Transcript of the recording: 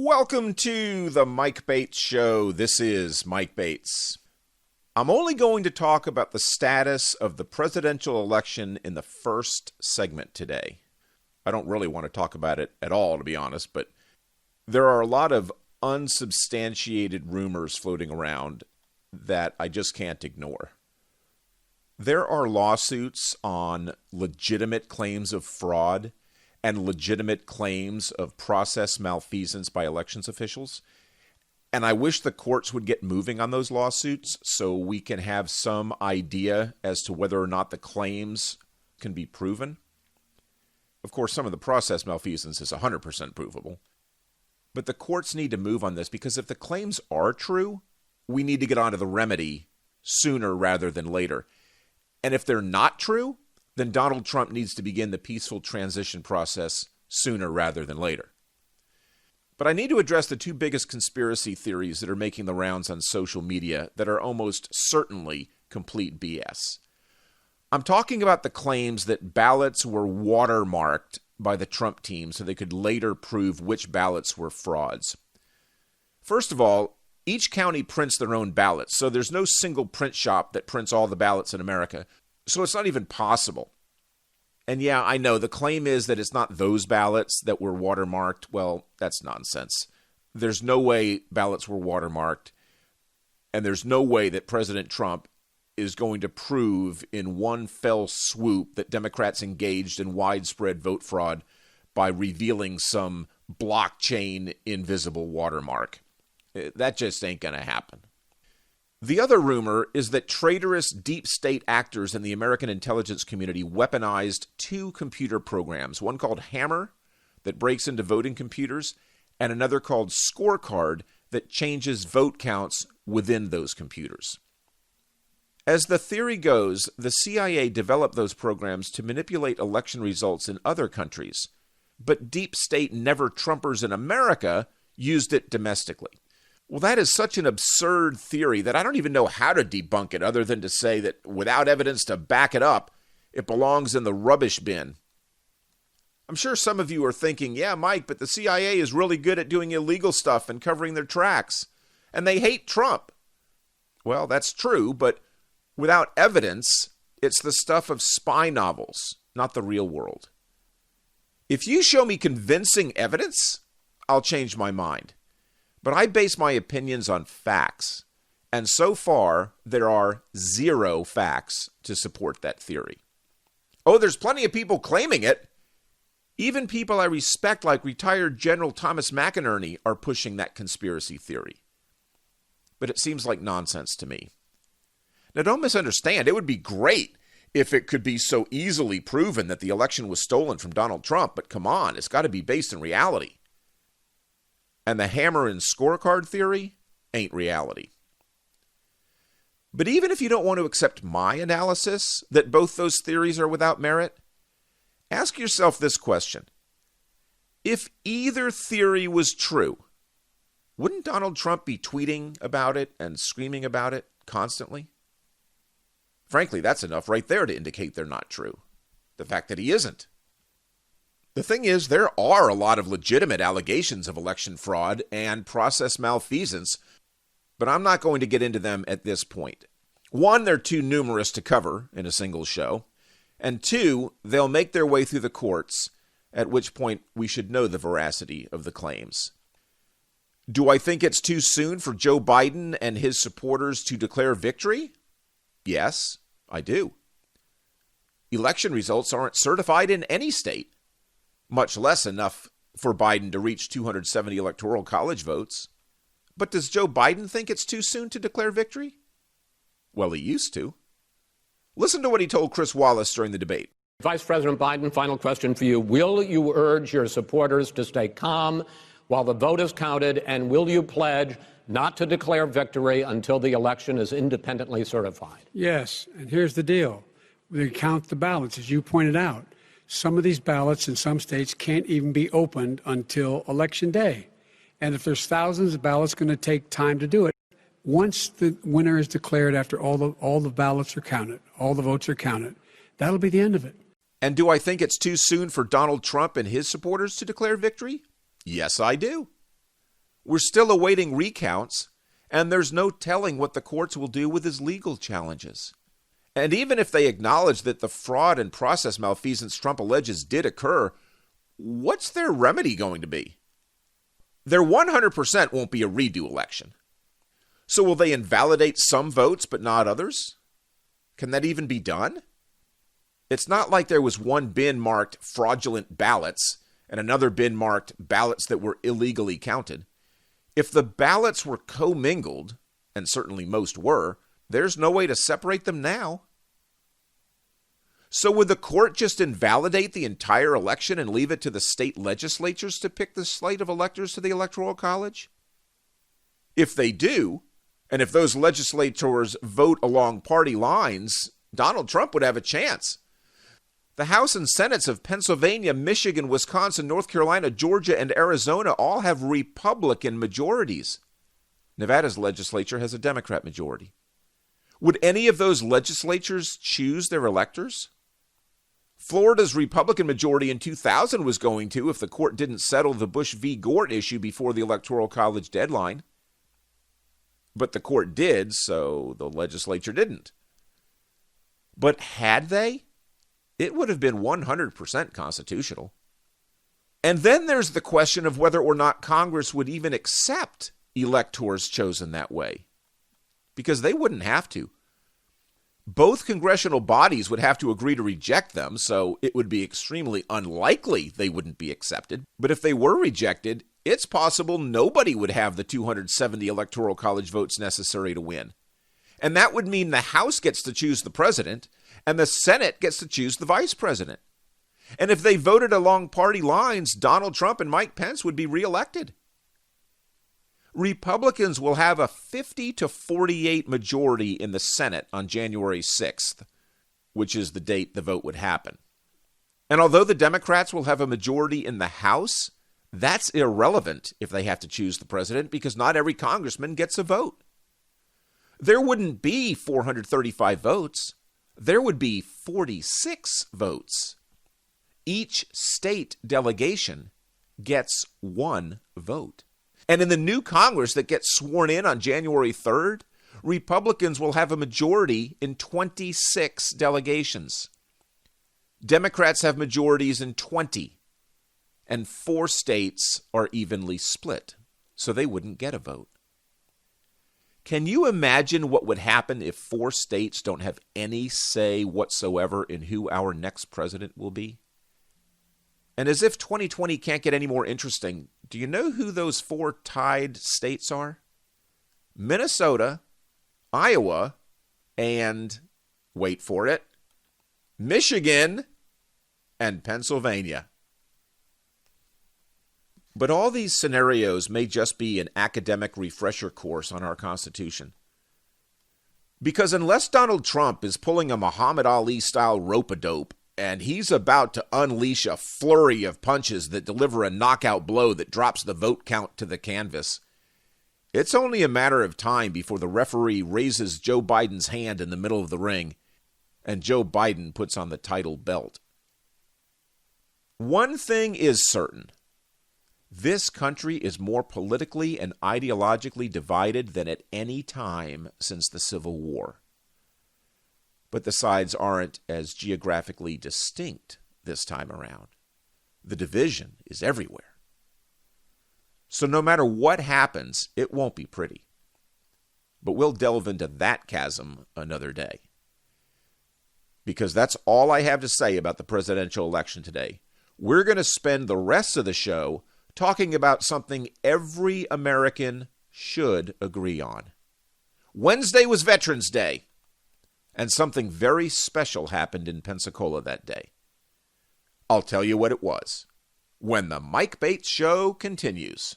Welcome to the Mike Bates Show. This is Mike Bates. I'm only going to talk about the status of the presidential election in the first segment today. I don't really want to talk about it at all, to be honest, but there are a lot of unsubstantiated rumors floating around that I just can't ignore. There are lawsuits on legitimate claims of fraud and legitimate claims of process malfeasance by elections officials. And I wish the courts would get moving on those lawsuits so we can have some idea as to whether or not the claims can be proven. Of course, some of the process malfeasance is 100% provable. But the courts need to move on this because if the claims are true, we need to get onto the remedy sooner rather than later. And if they're not true, then Donald Trump needs to begin the peaceful transition process sooner rather than later. But I need to address the two biggest conspiracy theories that are making the rounds on social media that are almost certainly complete BS. I'm talking about the claims that ballots were watermarked by the Trump team so they could later prove which ballots were frauds. First of all, each county prints their own ballots, so there's no single print shop that prints all the ballots in America. So it's not even possible. And yeah, I know the claim is that it's not those ballots that were watermarked. Well, that's nonsense. There's no way ballots were watermarked. And there's no way that President Trump is going to prove in one fell swoop that Democrats engaged in widespread vote fraud by revealing some blockchain invisible watermark. That just ain't going to happen. The other rumor is that traitorous deep state actors in the American intelligence community weaponized two computer programs, one called Hammer that breaks into voting computers, and another called Scorecard that changes vote counts within those computers. As the theory goes, the CIA developed those programs to manipulate election results in other countries, but deep state never-Trumpers in America used it domestically. Well, that is such an absurd theory that I don't even know how to debunk it other than to say that without evidence to back it up, it belongs in the rubbish bin. I'm sure some of you are thinking, yeah, Mike, but the CIA is really good at doing illegal stuff and covering their tracks, and they hate Trump. Well, that's true, but without evidence, it's the stuff of spy novels, not the real world. If you show me convincing evidence, I'll change my mind. But I base my opinions on facts, and so far, there are zero facts to support that theory. Oh, there's plenty of people claiming it. Even people I respect, like retired General Thomas McInerney, are pushing that conspiracy theory. But it seems like nonsense to me. Now, don't misunderstand. It would be great if it could be so easily proven that the election was stolen from Donald Trump, but come on, it's got to be based in reality. And the Hammer and Scorecard theory ain't reality. But even if you don't want to accept my analysis that both those theories are without merit, ask yourself this question. If either theory was true, wouldn't Donald Trump be tweeting about it and screaming about it constantly? Frankly, that's enough right there to indicate they're not true. The fact that he isn't. The thing is, there are a lot of legitimate allegations of election fraud and process malfeasance, but I'm not going to get into them at this point. One, they're too numerous to cover in a single show, and two, they'll make their way through the courts, at which point we should know the veracity of the claims. Do I think it's too soon for Joe Biden and his supporters to declare victory? Yes, I do. Election results aren't certified in any state, much less enough for Biden to reach 270 electoral college votes. But does Joe Biden think it's too soon to declare victory? Well, he used to. Listen to what he told Chris Wallace during the debate. Vice President Biden, final question for you. Will you urge your supporters to stay calm while the vote is counted, and will you pledge not to declare victory until the election is independently certified? Yes, and here's the deal. We count the ballots, as you pointed out. Some of these ballots in some states can't even be opened until Election Day. And if there's thousands of ballots, it's going to take time to do it. Once the winner is declared, after all the ballots are counted, all the votes are counted, that'll be the end of it. And do I think it's too soon for Donald Trump and his supporters to declare victory? Yes, I do. We're still awaiting recounts, and there's no telling what the courts will do with his legal challenges. And even if they acknowledge that the fraud and process malfeasance Trump alleges did occur, what's their remedy going to be? There 100% won't be a redo election. So will they invalidate some votes but not others? Can that even be done? It's not like there was one bin marked fraudulent ballots and another bin marked ballots that were illegally counted. If the ballots were commingled, and certainly most were, there's no way to separate them now. So would the court just invalidate the entire election and leave it to the state legislatures to pick the slate of electors to the Electoral College? If they do, and if those legislators vote along party lines, Donald Trump would have a chance. The House and Senates of Pennsylvania, Michigan, Wisconsin, North Carolina, Georgia, and Arizona all have Republican majorities. Nevada's legislature has a Democrat majority. Would any of those legislatures choose their electors? Florida's Republican majority in 2000 was going to if the court didn't settle the Bush v. Gore issue before the Electoral College deadline. But the court did, so the legislature didn't. But had they? It would have been 100% constitutional. And then there's the question of whether or not Congress would even accept electors chosen that way. Because they wouldn't have to. Both congressional bodies would have to agree to reject them, so it would be extremely unlikely they wouldn't be accepted. But if they were rejected, it's possible nobody would have the 270 Electoral College votes necessary to win. And that would mean the House gets to choose the president, and the Senate gets to choose the vice president. And if they voted along party lines, Donald Trump and Mike Pence would be reelected. Republicans will have a 50-48 majority in the Senate on January 6th, which is the date the vote would happen. And although the Democrats will have a majority in the House, that's irrelevant if they have to choose the president because not every congressman gets a vote. There wouldn't be 435 votes. There would be 46 votes. Each state delegation gets one vote. And in the new Congress that gets sworn in on January 3rd, Republicans will have a majority in 26 delegations. Democrats have majorities in 20, and 4 states are evenly split, so they wouldn't get a vote. Can you imagine what would happen if 4 states don't have any say whatsoever in who our next president will be? And as if 2020 can't get any more interesting, do you know who those 4 tied states are? Minnesota, Iowa, and, wait for it, Michigan and Pennsylvania. But all these scenarios may just be an academic refresher course on our Constitution. Because unless Donald Trump is pulling a Muhammad Ali-style rope-a-dope, and he's about to unleash a flurry of punches that deliver a knockout blow that drops the vote count to the canvas, it's only a matter of time before the referee raises Joe Biden's hand in the middle of the ring, and Joe Biden puts on the title belt. One thing is certain. This country is more politically and ideologically divided than at any time since the Civil War. But the sides aren't as geographically distinct this time around. The division is everywhere. So no matter what happens, it won't be pretty. But we'll delve into that chasm another day. Because that's all I have to say about the presidential election today. We're going to spend the rest of the show talking about something every American should agree on. Wednesday was Veterans Day. And something very special happened in Pensacola that day. I'll tell you what it was when the Mike Bates Show continues.